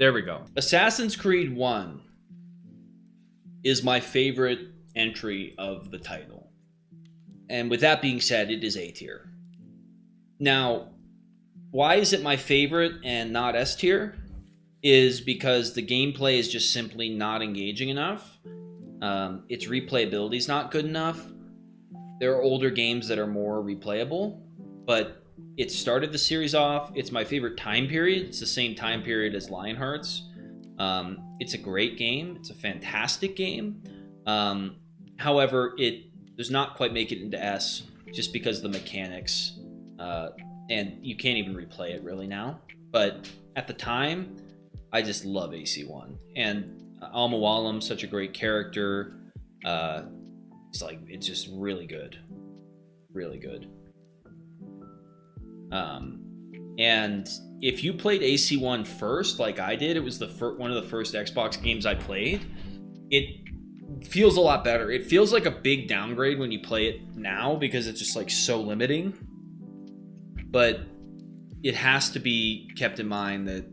There we go. Assassin's Creed 1 is my favorite entry of the title. And with that being said, it is A tier. Now, why is it my favorite and not S tier? Is because the gameplay is just simply not engaging enough. Its replayability is not good enough. There are older games that are more replayable, but it started the series off. It's my favorite time period. It's the same time period as Lionhearts. It's a great game. It's a fantastic game. However, it does not quite make it into S just because of the mechanics. And you can't even replay it really now. But at the time, I just love AC1. And Al-Mualim's such a great character. It's just really good. Really good. And if you played AC1 first, like I did, it was one of the first Xbox games I played. It feels a lot better. It feels like a big downgrade when you play it now because it's just like so limiting. But it has to be kept in mind that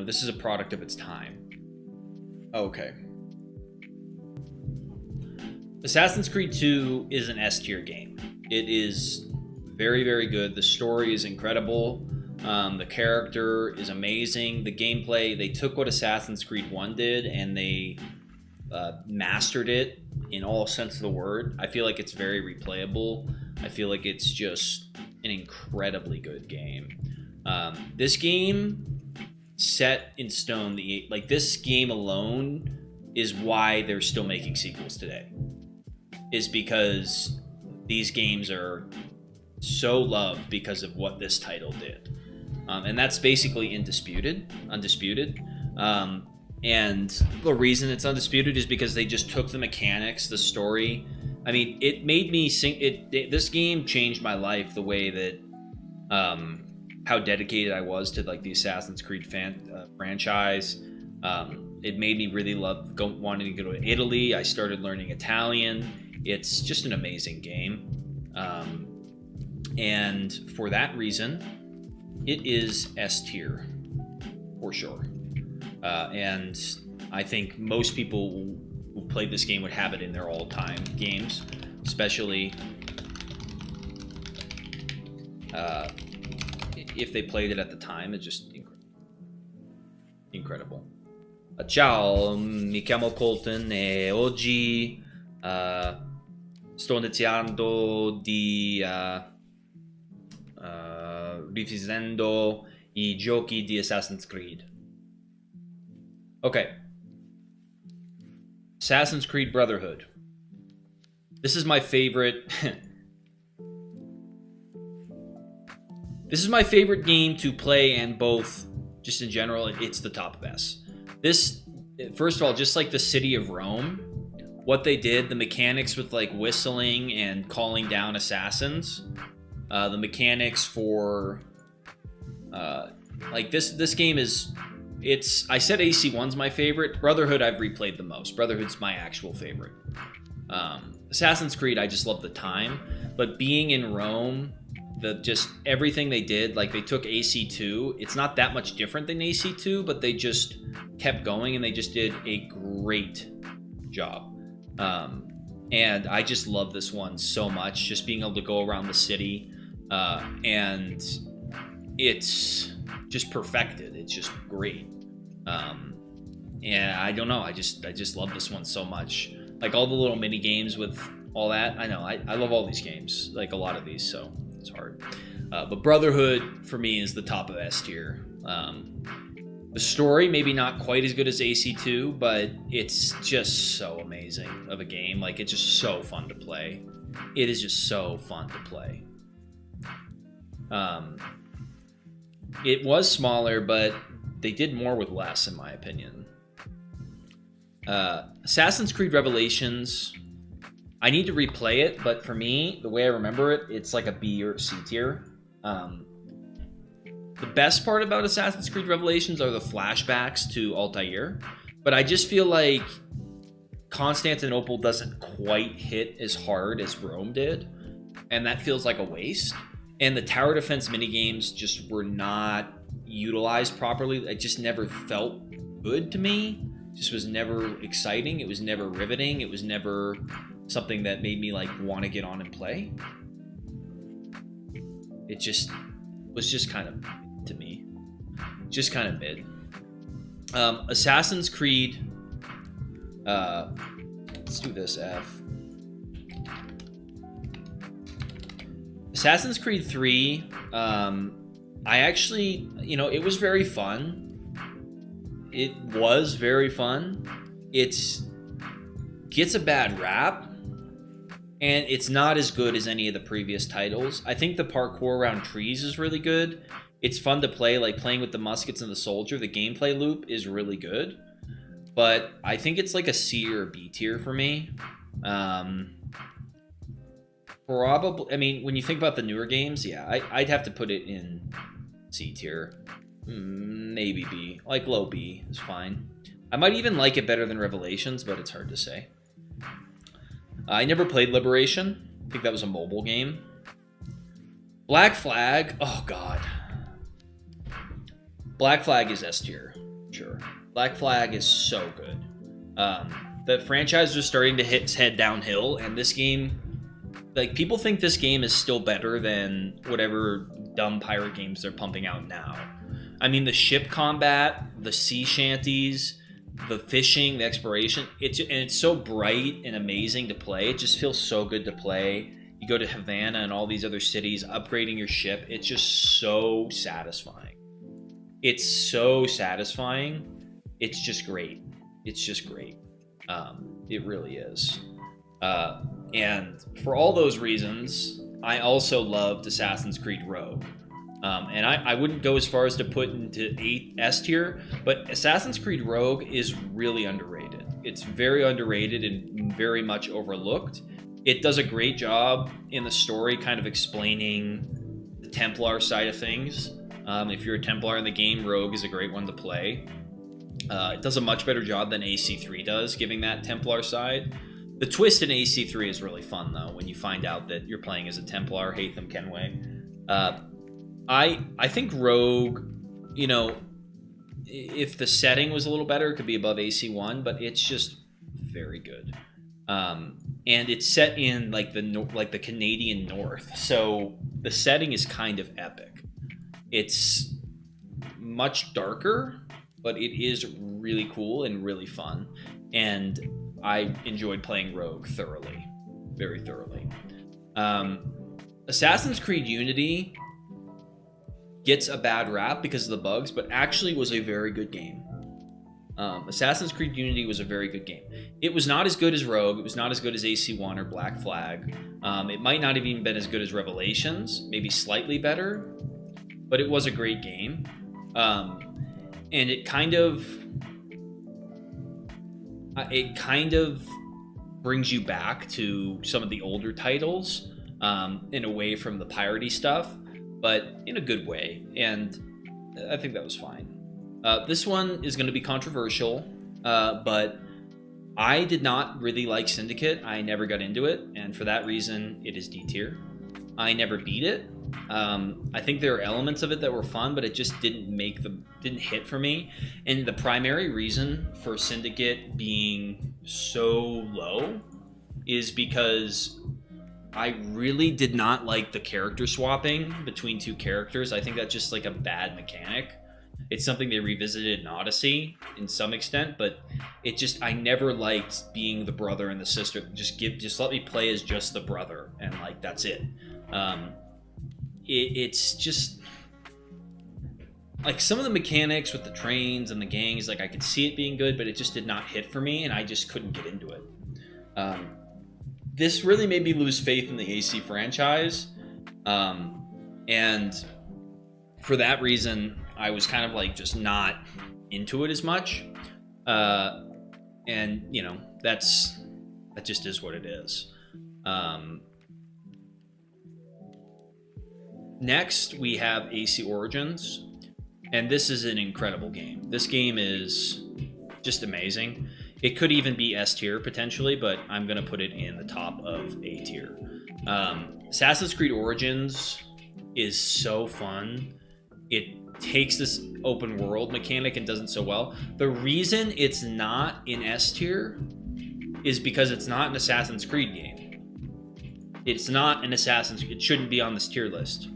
this is a product of its time. Okay. Assassin's Creed 2 is an S tier game. It is very, very good. The story is incredible. The character is amazing. The gameplay, they took what Assassin's Creed 1 did and they mastered it in all sense of the word. I feel like it's very replayable. I feel like it's just an incredibly good game. This game set in stone this game alone is why they're still making sequels today. Is because these games are so loved because of what this title did. And that's basically undisputed. And the reason it's undisputed is because they just took the mechanics, the story. I mean, it made me this game changed my life the way that how dedicated I was to like the Assassin's Creed franchise. It made me really love wanting to go to Italy. I started learning Italian. It's just an amazing game. And for that reason, it is S tier for sure. And I think most people who played this game would have it in their all-time games, especially if they played it at the time. It's just incredible. Ciao, mi chiamo Colton e oggi sto iniziando di rivisitando I giochi di Assassin's Creed. Okay. Assassin's Creed Brotherhood. This is my favorite. This is my favorite game to play, and both, just in general, it's the top of S. This, first of all, just like the city of Rome, what they did, the mechanics with like whistling and calling down assassins, the mechanics for like this game is, I said AC1's my favorite. Brotherhood I've replayed the most. Brotherhood's my actual favorite. Assassin's Creed, I just love the time, but being in Rome, just everything they did, like they took AC2. It's not that much different than AC2, but they just kept going and they just did a great job. And I just love this one so much, just being able to go around the city, and it's just perfected. It's just great. And I don't know, I just love this one so much. Like all the little mini games with all that. I know I love all these games, like a lot of these, so it's hard. But Brotherhood for me is the top of S tier. The story maybe not quite as good as AC2, but it's just so amazing of a game. Like it's just so fun to play. It is just so fun to play. It was smaller, but they did more with less, in my opinion. Assassin's Creed Revelations, I need to replay it, but for me, the way I remember it, it's like a B or C tier. The best part about Assassin's Creed Revelations are the flashbacks to Altair, but I just feel like Constantinople doesn't quite hit as hard as Rome did, and that feels like a waste. And the tower defense minigames just were not utilized properly. It just never felt good to me. It just was never exciting. It was never riveting. It was never something that made me like want to get on and play. It just was just kind of to me. Just kind of mid. Assassin's Creed. Let's do this F. Assassin's Creed 3, I actually, you know, it was very fun. It was very fun. It gets a bad rap, and it's not as good as any of the previous titles. I think the parkour around trees is really good. It's fun to play, like playing with the muskets and the soldier. The gameplay loop is really good, but I think it's like a C or a B tier for me. Probably, I mean, when you think about the newer games, yeah, I'd have to put it in C tier. Maybe B. Like low B is fine. I might even like it better than Revelations, but it's hard to say. I never played Liberation. I think that was a mobile game. Black Flag. Oh, God. Black Flag is S tier. Sure. Black Flag is so good. The franchise was starting to hit its head downhill, and this game... Like, people think this game is still better than whatever dumb pirate games they're pumping out now. I mean, the ship combat, the sea shanties, the fishing, the exploration, it's so bright and amazing to play. It just feels so good to play. You go to Havana and all these other cities, upgrading your ship. It's just so satisfying. It's so satisfying. It's just great. It's just great. It really is. And for all those reasons, I also loved Assassin's Creed Rogue. And I wouldn't go as far as to put into S tier, but Assassin's Creed Rogue is really underrated. It's very underrated and very much overlooked. It does a great job in the story, kind of explaining the Templar side of things. If you're a Templar in the game, Rogue is a great one to play. It does a much better job than AC3 does, giving that Templar side. The twist in AC3 is really fun, though, when you find out that you're playing as a Templar, Haytham Kenway. I think Rogue, you know, if the setting was a little better, it could be above AC1, but it's just very good. And it's set in like the Canadian North, so the setting is kind of epic. It's much darker, but it is really cool and really fun. And I enjoyed playing Rogue thoroughly, very thoroughly. Assassin's Creed Unity gets a bad rap because of the bugs, but actually was a very good game. Assassin's Creed Unity was a very good game. It was not as good as Rogue. It was not as good as AC1 or Black Flag. It might not have even been as good as Revelations, maybe slightly better, but it was a great game. And it kind of brings you back to some of the older titles and away from the piratey stuff, but in a good way, and I think that was fine. This one is going to be controversial, but I did not really like Syndicate. I never got into it, and for that reason, it is D tier. I never beat it. I think there are elements of it that were fun, but it just didn't hit for me. And the primary reason for Syndicate being so low is because I really did not like the character swapping between two characters. I think that's just like a bad mechanic. It's something they revisited in Odyssey in some extent, but I never liked being the brother and the sister. Just let me play as just the brother, and like that's it. It's just like some of the mechanics with the trains and the gangs, like I could see it being good, but it just did not hit for me, and I just couldn't get into it. This really made me lose faith in the AC franchise, and for that reason, I was kind of like just not into it as much. And you know, that just is what it is. Next, we have AC Origins, and this is an incredible game. This game is just amazing. It could even be S tier potentially, but I'm going to put it in the top of A tier. Assassin's Creed Origins is so fun. It takes this open world mechanic and does it so well. The reason it's not in S tier is because it's not an Assassin's Creed game. It's not an Assassin's. It shouldn't be on this tier list.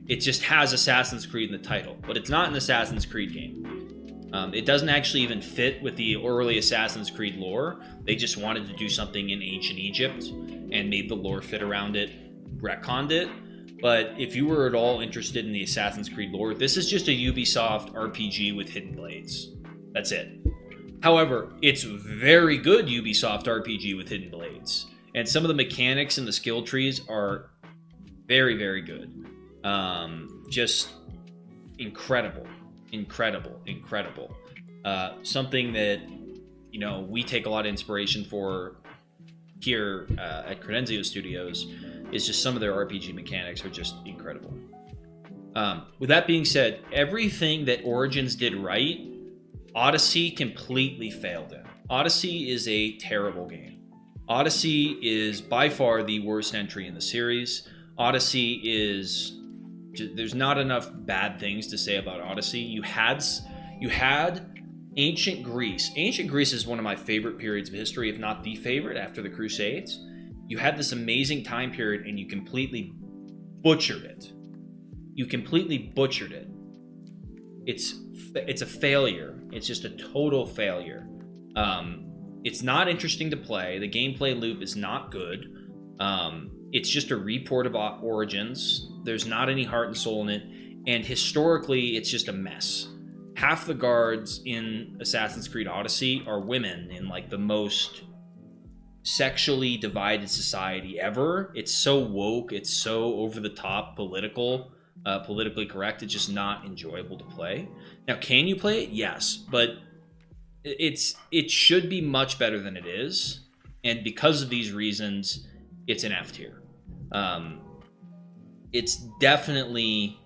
It just has Assassin's Creed in the title, but it's not an Assassin's Creed game. It doesn't actually even fit with the early Assassin's Creed lore. They just wanted to do something in ancient Egypt and made the lore fit around it, retconned it. But if you were at all interested in the Assassin's Creed lore, this is just a Ubisoft RPG with hidden blades. That's it. However, it's very good Ubisoft RPG with hidden blades. And some of the mechanics and the skill trees are very, very good. Just incredible. Something that, you know, we take a lot of inspiration for here at Credenzio Studios is just some of their RPG mechanics are just incredible. With that being said, everything that Origins did right, Odyssey completely failed in. Odyssey is a terrible game. Odyssey is by far the worst entry in the series. Odyssey is... There's not enough bad things to say about Odyssey. You had ancient Greece. Ancient Greece is one of my favorite periods of history, if not the favorite, after the Crusades. You had this amazing time period, and you completely butchered it. It's a failure. It's just a total failure. It's not interesting to play. The gameplay loop is not good. It's just a report of Origins. There's not any heart and soul in it. And historically, it's just a mess. Half the guards in Assassin's Creed Odyssey are women in like the most sexually divided society ever. It's so woke. It's so over the top politically correct. It's just not enjoyable to play. Now, can you play it? Yes, but it should be much better than it is. And because of these reasons, it's an F tier. It's definitely,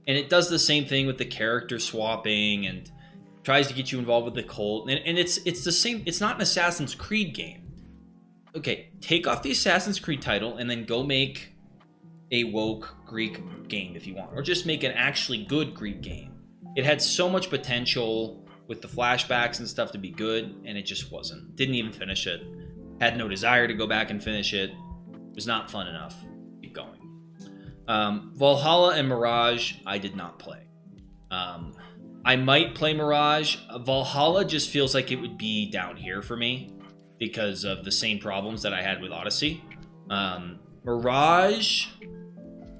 and it does the same thing with the character swapping and tries to get you involved with the cult. And it's the same. It's not an Assassin's Creed game. Okay, take off the Assassin's Creed title and then go make a woke Greek game if you want, or just make an actually good Greek game. It had so much potential with the flashbacks and stuff to be good, and it just wasn't. Didn't even finish it. Had no desire to go back and finish it. It was not fun enough. Keep going. Valhalla and Mirage, I did not play. I might play Mirage. Valhalla just feels like it would be down here for me because of the same problems that I had with Odyssey. Mirage,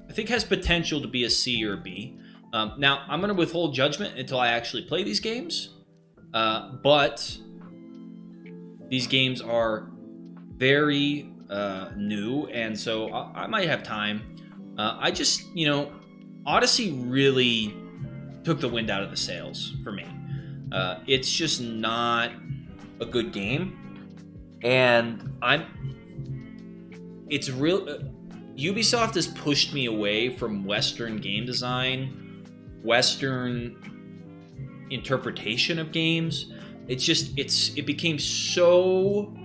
I think, has potential to be a C or a B. Now, I'm going to withhold judgment until I actually play these games. But these games are very new, and so I might have time. I just, Odyssey really took the wind out of the sails for me. It's just not a good game, and it's real. Ubisoft has pushed me away from Western game design, Western interpretation of games. It became so,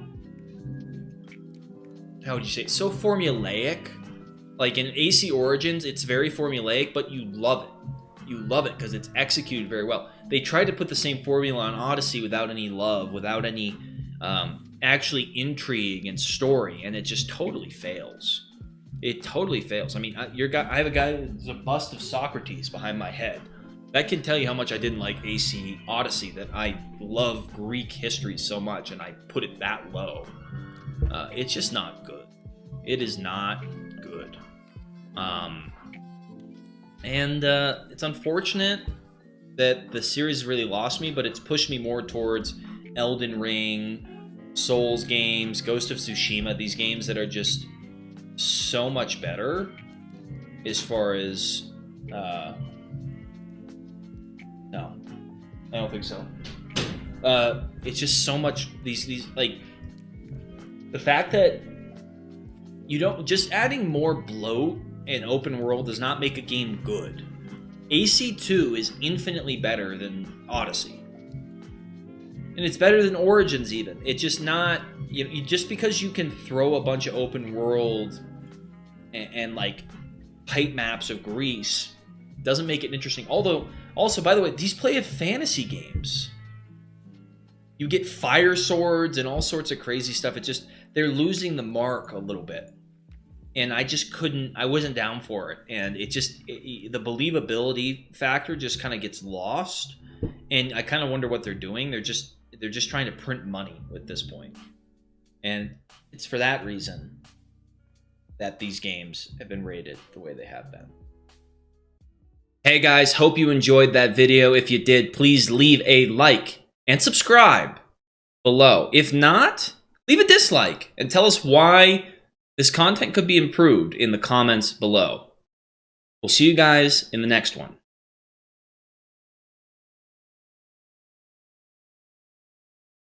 how would you say it? So formulaic. Like in AC Origins, it's very formulaic, but you love it. You love it because it's executed very well. They tried to put the same formula on Odyssey without any love, without any actually intrigue and story, and it just totally fails. It totally fails. I mean, I have a guy, there's a bust of Socrates behind my head. That can tell you how much I didn't like AC Odyssey, that I love Greek history so much, and I put it that low. It's just not good. It is not good. It's unfortunate that the series really lost me, but it's pushed me more towards Elden Ring, Souls games, Ghost of Tsushima, these games that are just so much better as far as no, I don't think so. It's just so much these like the fact that you don't, just adding more bloat and open world does not make a game good. AC2 is infinitely better than Odyssey, and it's better than Origins even. It's just not, just because you can throw a bunch of open world and like height maps of Greece doesn't make it interesting. Although, also, by the way, these play at fantasy games. You get fire swords and all sorts of crazy stuff. It's just, they're losing the mark a little bit. And I just couldn't, I wasn't down for it. And it just, the believability factor just kind of gets lost. And I kind of wonder what they're doing. They're just trying to print money at this point. And it's for that reason that these games have been rated the way they have been. Hey guys, hope you enjoyed that video. If you did, please leave a like and subscribe below. If not, leave a dislike and tell us why this content could be improved in the comments below. We'll see you guys in the next one.